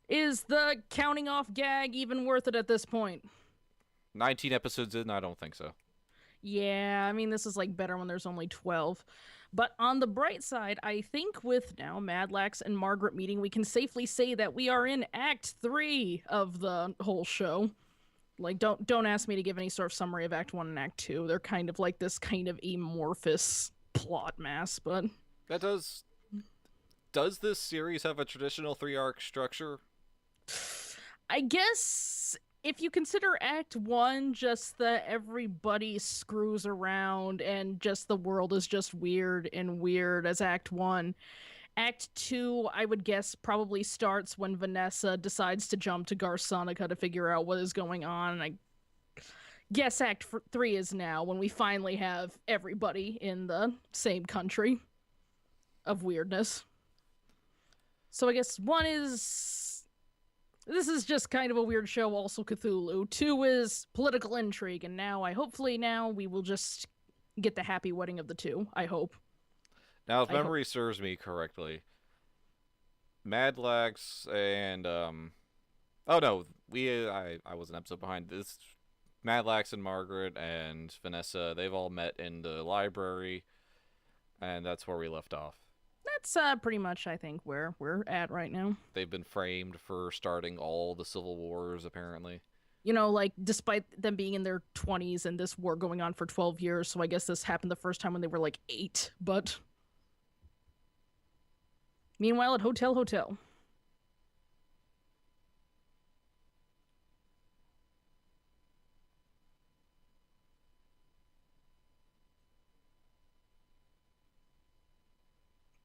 Is the counting off gag even worth it at this point? 19 episodes in, I don't think so. Yeah, I mean, this is like better when there's only 12. But on the bright side, I think with now Madlax and Margaret meeting, we can safely say that we are in Act 3 of the whole show. Like, don't ask me to give any sort of summary of Act 1 and Act 2. They're kind of like this kind of amorphous plot mass, but That does this series have a traditional 3 arc structure? I guess if you consider Act 1 just that everybody screws around and just the world is just weird and weird as Act 1, Act 2, I would guess, probably starts when Vanessa decides to jump to Garsonica to figure out what is going on. I guess Act 3 is now when we finally have everybody in the same country of weirdness. So I guess 1 is this is just kind of a weird show, also Cthulhu. 2 is political intrigue, and hopefully now we will just get the happy wedding of the two. I hope. Now, if I hope. memory serves me correctly, Madlax and oh no, I was an episode behind this. Madlax and Margaret and Vanessa, they've all met in the library, and that's where we left off. That's pretty much, I think, where we're at right now. They've been framed for starting all the civil wars, apparently. You know, like, despite them being in their 20s and this war going on for 12 years, so I guess this happened the first time when they were like 8, but. Meanwhile, at Hotel Hotel.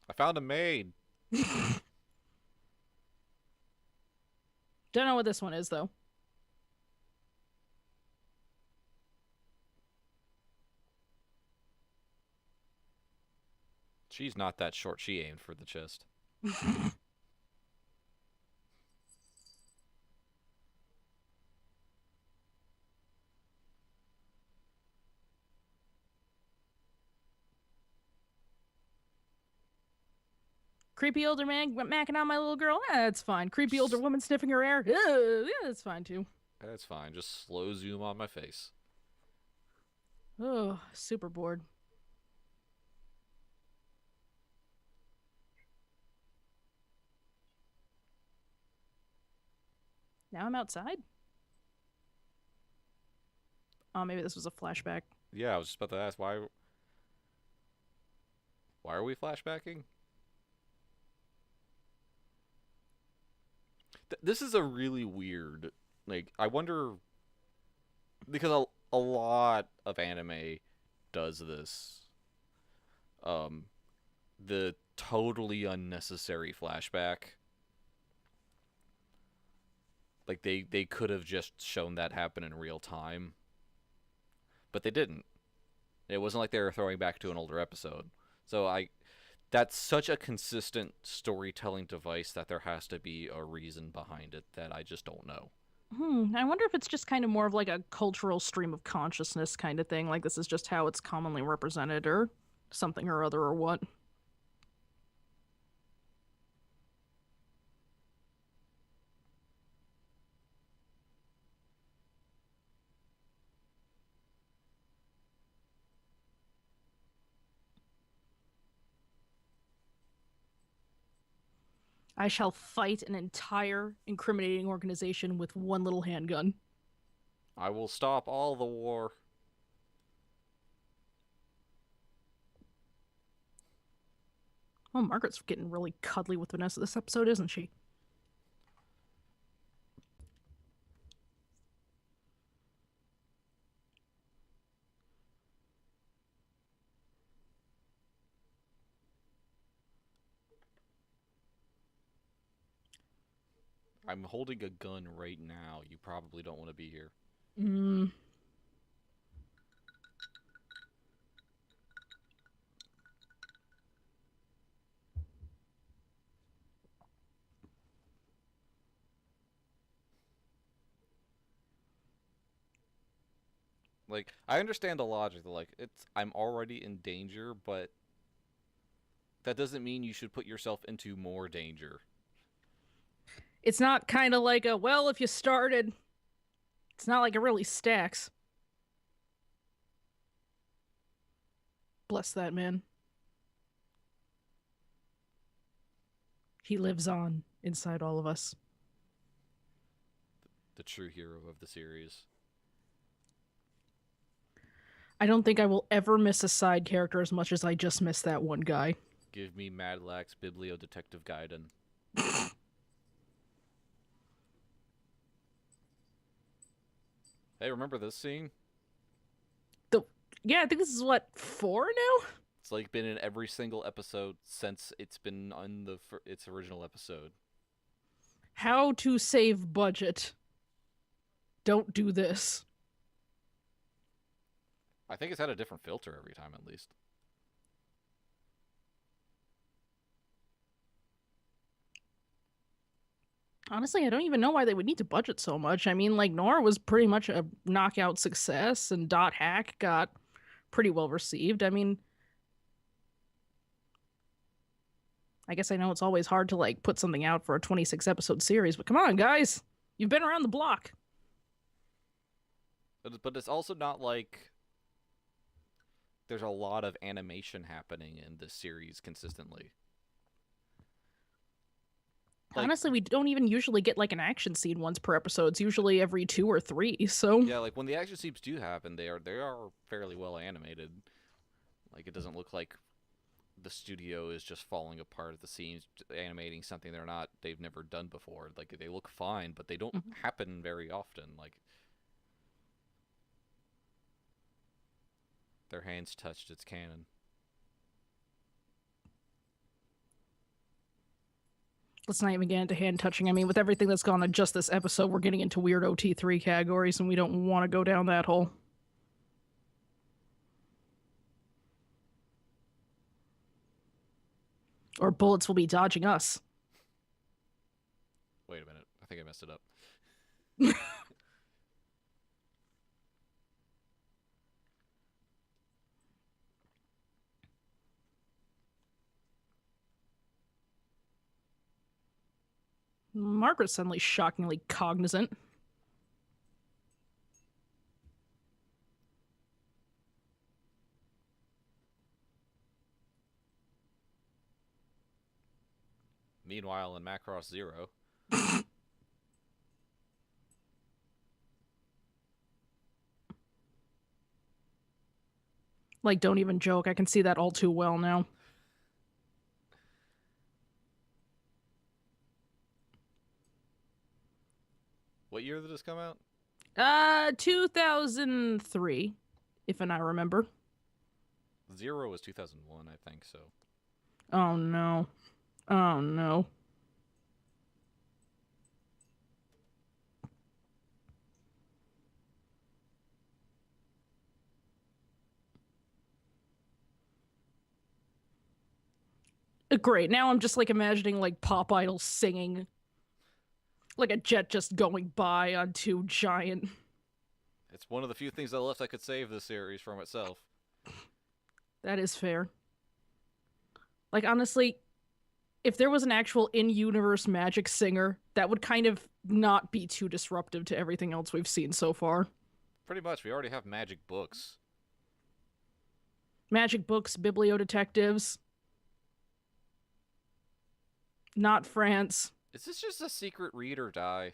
I found a maid. Don't know what this one is, though. She's not that short. She aimed for the chest. Creepy older man macking on my little girl. That's fine. Creepy older woman sniffing her hair. Yeah, that's fine too. That's fine. Just slow zoom on my face. Oh, super bored. Now I'm outside. Oh, maybe this was a flashback. Yeah, I was just about to ask why are we flashbacking? This is a really weird. Like, I wonder because a lot of anime does this. Um, the totally unnecessary flashback. Like they could have just shown that happen in real time, but they didn't. It wasn't like they were throwing back to an older episode. So that's such a consistent storytelling device that there has to be a reason behind it that I just don't know. I wonder if it's just kind of more of like a cultural stream of consciousness kind of thing. Like this is just how it's commonly represented or something or other or what. I shall fight an entire incriminating organization with one little handgun. I will stop all the war. Oh, Margaret's getting really cuddly with Vanessa this episode, isn't she? I'm holding a gun right now. You probably don't want to be here. Mm. Like, I understand the logic. Like, I'm already in danger, but that doesn't mean you should put yourself into more danger. It's not kind of like a, well, if you started, it's not like it really stacks. Bless that man. He lives on inside all of us. The true hero of the series. I don't think I will ever miss a side character as much as I just miss that one guy. Give me Madlax Biblio Detective Gaiden. Hey, remember this scene? The Yeah, I think this is what, 4 now? It's like been in every single episode since it's been on its original episode. How to save budget. Don't do this. I think it's had a different filter every time, at least. Honestly, I don't even know why they would need to budget so much. I mean, like, Nora was pretty much a knockout success, and Dot Hack got pretty well received. I mean, I guess I know it's always hard to, like, put something out for a 26 episode series, but come on, guys. You've been around the block. But it's also not like there's a lot of animation happening in this series consistently. Like, Honestly, we don't even usually get, like, an action scene once per episode. It's usually every 2 or 3, so. yeah, like when the action scenes do happen, they are fairly well animated. Like it doesn't look like the studio is just falling apart at the seams, animating something they've never done before. Like they look fine, but they don't Mhm. happen very often. Like their hands touched its canon. Let's not even get into hand touching. I mean, with everything that's gone on just this episode, we're getting into weird OT3 categories, and we don't want to go down that hole. Or bullets will be dodging us. Wait a minute, I think I messed it up. Margaret's suddenly shockingly cognizant. Meanwhile, in Macross Zero, Like, don't even joke. I can see that all too well now. what year did this come out? 2003, if I remember. Zero was 2001, I think so. Oh no. Oh no. Great. Now I'm just like imagining like pop idols singing. Like a jet just going by on two giant. It's one of the few things that left that could save this series from itself. That is fair. Like, honestly, if there was an actual in universe magic singer, that would kind of not be too disruptive to everything else we've seen so far. Pretty much, we already have magic books. Magic books, bibliodetectives. Not France. Is this just a secret read or die?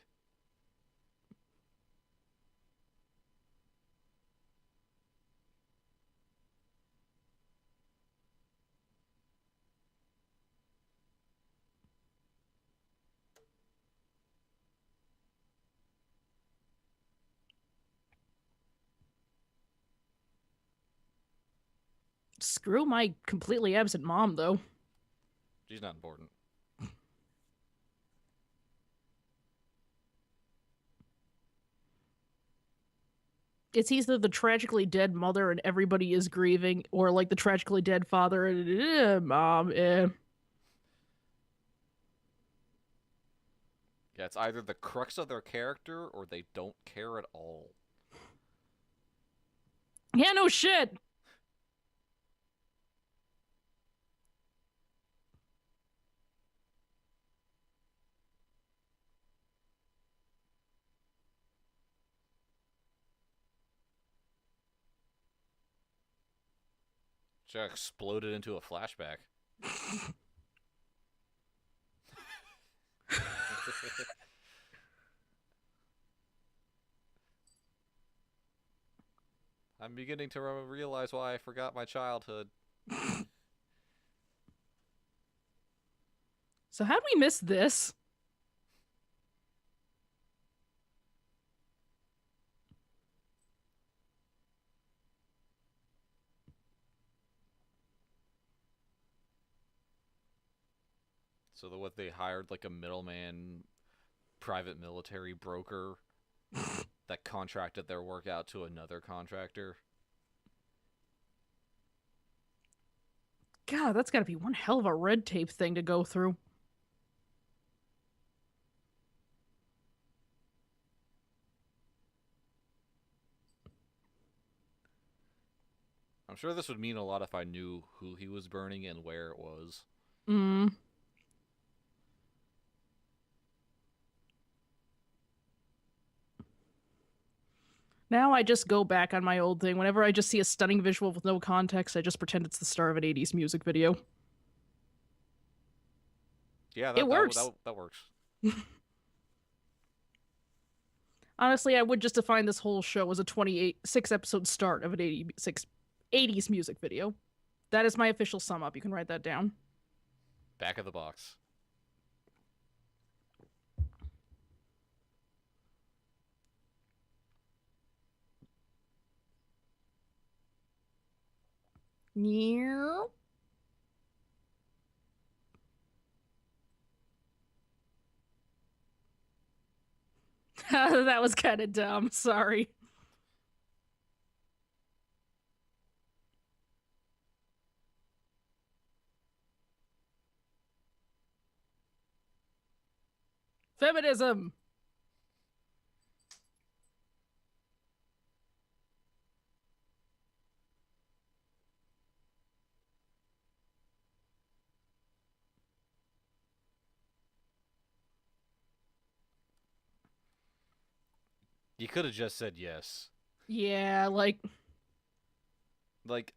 Screw my completely absent mom, though. She's not important. It's either the tragically dead mother and everybody is grieving, or like the tragically dead father and mom. Yeah, it's either the crux of their character or they don't care at all. Yeah, no shit. Just exploded into a flashback. I'm beginning to realize why I forgot my childhood. So how'd we miss this? So what they hired like a middleman private military broker that contracted their work out to another contractor. God, that's gotta be one hell of a red tape thing to go through. I'm sure this would mean a lot if I knew who he was burning and where it was. Mm. Now I just go back on my old thing. Whenever I just see a stunning visual with no context, I just pretend it's the star of an 80s music video. Yeah, It works. that works. Honestly, I would just define this whole show as a 26 episode start of an 80s music video. That is my official sum up. You can write that down. Back of the box. Yeah. That was kind of dumb. Sorry. Feminism. You could have just said yes. Yeah, like, Like,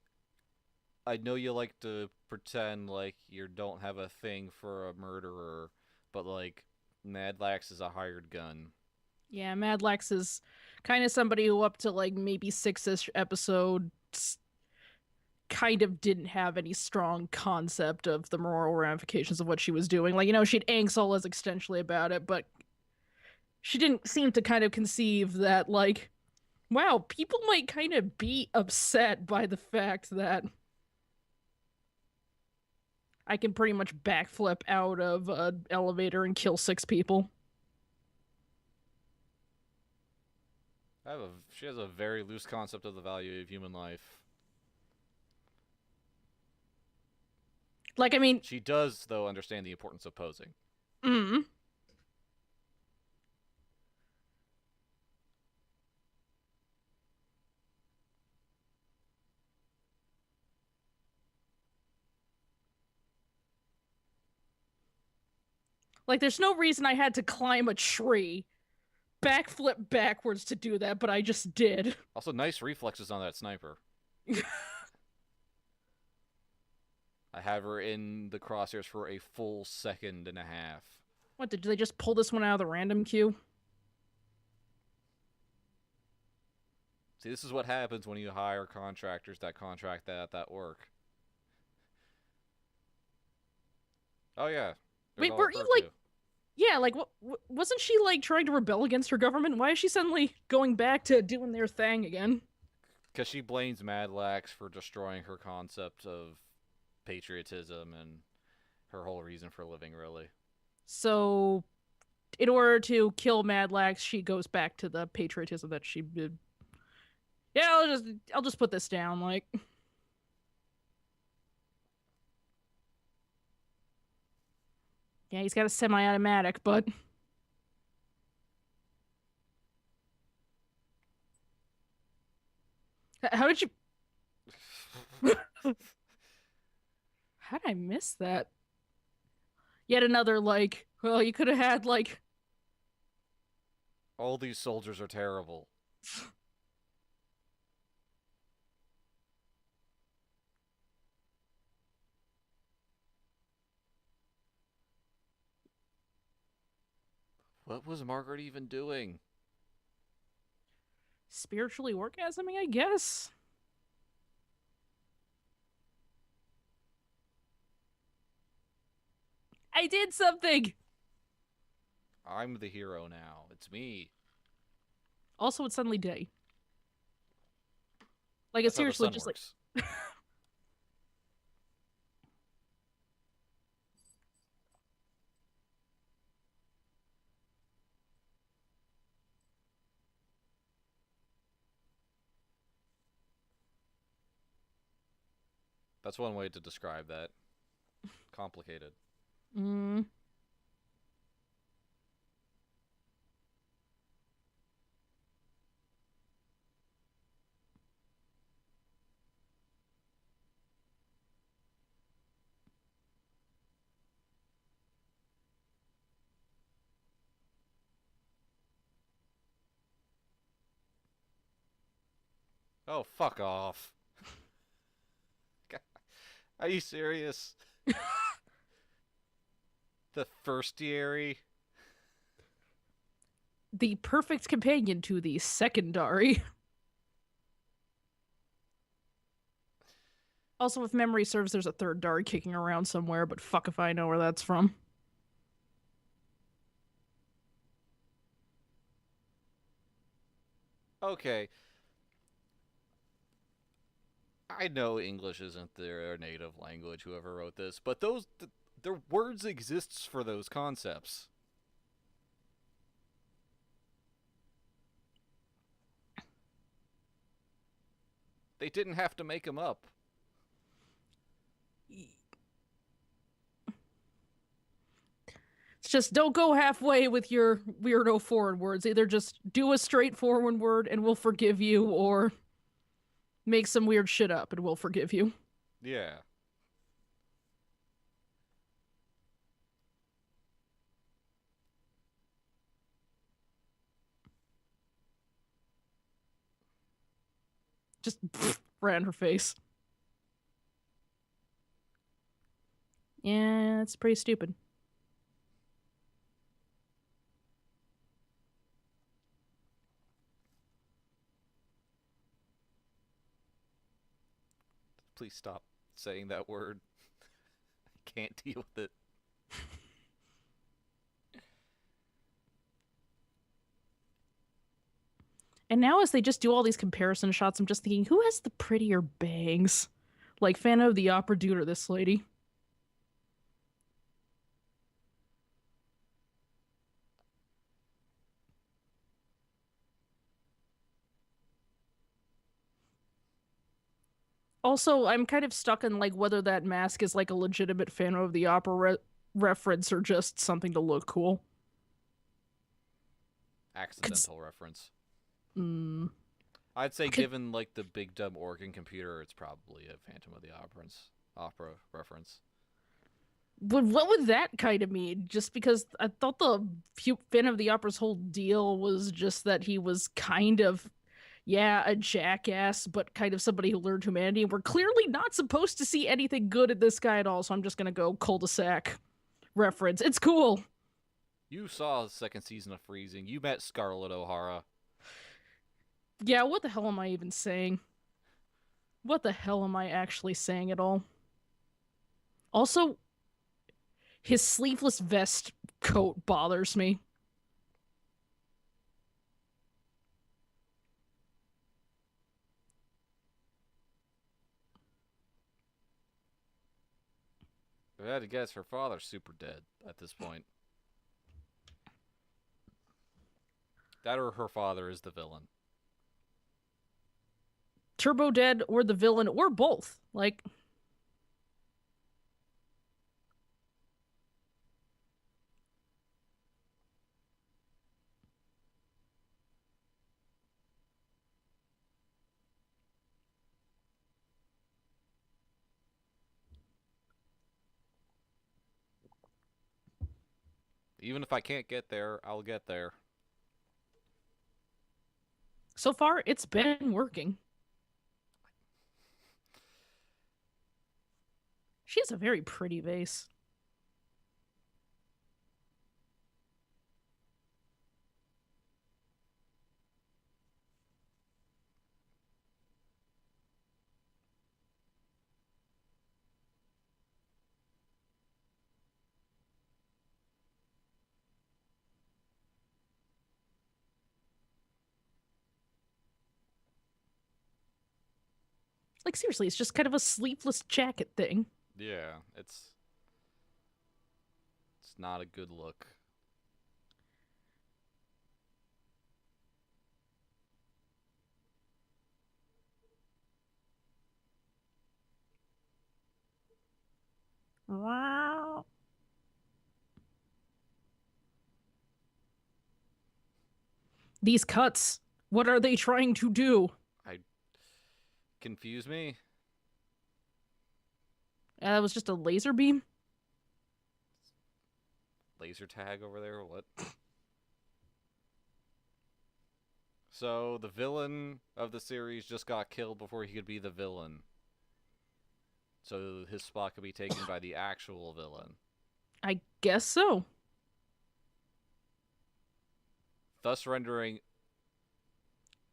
I know you like to pretend like you don't have a thing for a murderer, but like, Madlax is a hired gun. yeah, Madlax is kind of somebody who, up to like maybe six-ish episodes, kind of didn't have any strong concept of the moral ramifications of what she was doing. Like, she'd angst all as existentially about it, but she didn't seem to kind of conceive that, like, wow, people might kind of be upset by the fact that I can pretty much backflip out of an elevator and kill six people. She has a very loose concept of the value of human life. Like, I mean, She does, though, understand the importance of posing. mm, like, there's no reason I had to climb a tree, backflip backwards to do that, but I just did. Also, nice reflexes on that sniper. I have her in the crosshairs for a full second and a half. What, did they just pull this one out of the random queue? See, this is what happens when you hire contractors that contract that work. Oh yeah, there's Wait, all were her you too. like, yeah, like, wasn't she like trying to rebel against her government? Why is she suddenly going back to doing their thing again? Because she blames Madlax for destroying her concept of patriotism and her whole reason for living, really. So, in order to kill Madlax, she goes back to the patriotism that she did. Yeah, I'll just put this down. Like, yeah, he's got a semi-automatic, but how did you? How did I miss that? Yet another like. Well, you could have had like. All these soldiers are terrible. What was Margaret even doing? Spiritually orgasming, I guess. I did something! I'm the hero now. It's me. Also, it's suddenly day. Like, it's That's how the seriously sun just like. works. That's one way to describe that. Complicated. Mm. Oh, fuck off. Are you serious? The firstiary? The perfect companion to the secondary. Also, if memory serves, there's a third Dari kicking around somewhere, but fuck if I know where that's from. Okay. I know English isn't their native language, whoever wrote this, but their words exists for those concepts. They didn't have to make them up. It's just don't go halfway with your weirdo foreign words. Either just do a straightforward word and we'll forgive you, or make some weird shit up and we'll forgive you. Yeah. Just right in her face. Yeah, it's pretty stupid. Please stop saying that word. I can't deal with it. And now, as they just do all these comparison shots, I'm just thinking, who has the prettier bangs? Like, Phantom of the Opera dude or this lady? Also, I'm kind of stuck in like whether that mask is like a legitimate Phantom of the Opera reference or just something to look cool. Accidental reference. Mm, I'd say, could, given like the big dumb organ computer, it's probably a Phantom of the Opera reference. but what would that kind of mean? Just because I thought the Phantom of the Opera's whole deal was just that he was kind of, yeah, a jackass, but kind of somebody who learned humanity. And we're clearly not supposed to see anything good in this guy at all, so I'm just gonna go cul-de-sac reference. It's cool. You saw the second season of Freezing. You met Scarlett O'Hara. Yeah, what the hell am I even saying? What the hell am I actually saying at all? Also, his sleeveless vest coat bothers me. If I had to guess, her father's super dead at this point. That or her father is the villain. Turbo dead or the villain or both. Like, Even if I can't get there, I'll get there. so far, it's been working. She has a very pretty vase. Like, seriously, it's just kind of a sleeveless jacket thing. Yeah, it's not a good look. Wow. These cuts, what are they trying to do? I confuse me. That was just a laser beam? Laser tag over there. What? So the villain of the series just got killed before he could be the villain. So his spot could be taken by the actual villain. I guess so. Thus rendering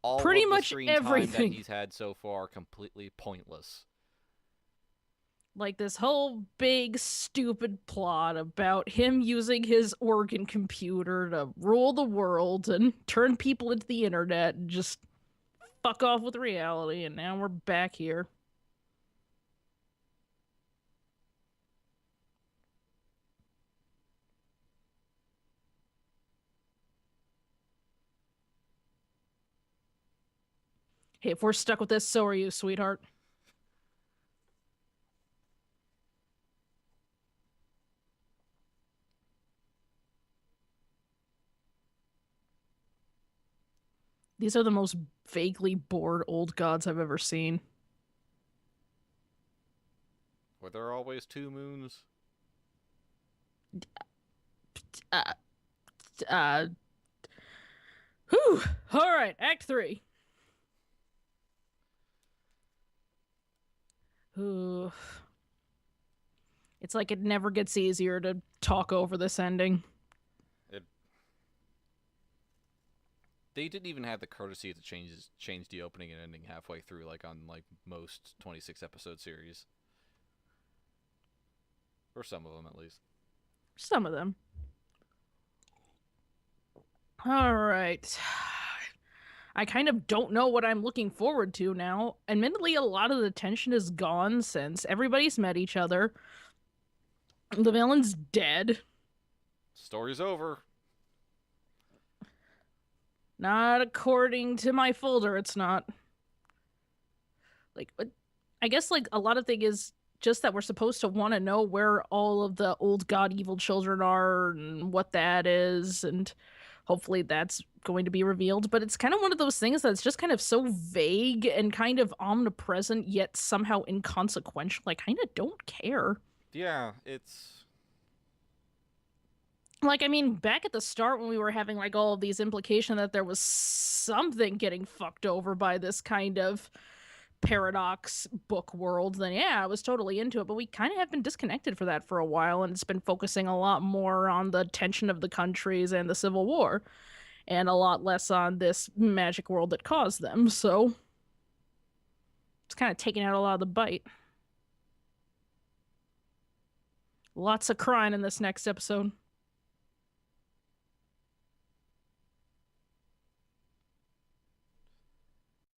all Pretty of the much screen time that everything. he's had so far completely pointless. Like this whole big stupid plot about him using his organ computer to rule the world and turn people into the internet and just fuck off with reality, and now we're back here. Hey, if we're stuck with this, so are you, sweetheart. These are the most vaguely bored old gods I've ever seen. Were there always two moons? Uh, uh, whew. All right, Act 3. Ooh. It's like it never gets easier to talk over this ending. It. They didn't even have the courtesy to change the opening and ending halfway through, like on like most 26 episode series, or some of them at least. Some of them. All right. I kind of don't know what I'm looking forward to now. Admittedly, a lot of the tension is gone since everybody's met each other. The villain's dead. Story's over. Not according to my folder, it's not. Like, I guess, like, a lot of thing is just that we're supposed to want to know where all of the old god evil children are and what that is, and hopefully that's going to be revealed. But it's kind of one of those things that's just kind of so vague and kind of omnipresent, yet somehow inconsequential. I kind of don't care. Yeah, it's. Like, I mean, back at the start when we were having like all of these implication that there was something getting fucked over by this kind of paradox book world, then yeah, I was totally into it. But we kind of have been disconnected for that for a while, and it's been focusing a lot more on the tension of the countries and the Civil War, and a lot less on this magic world that caused them. So it's kind of taking out a lot of the bite. Lots of crying in this next episode.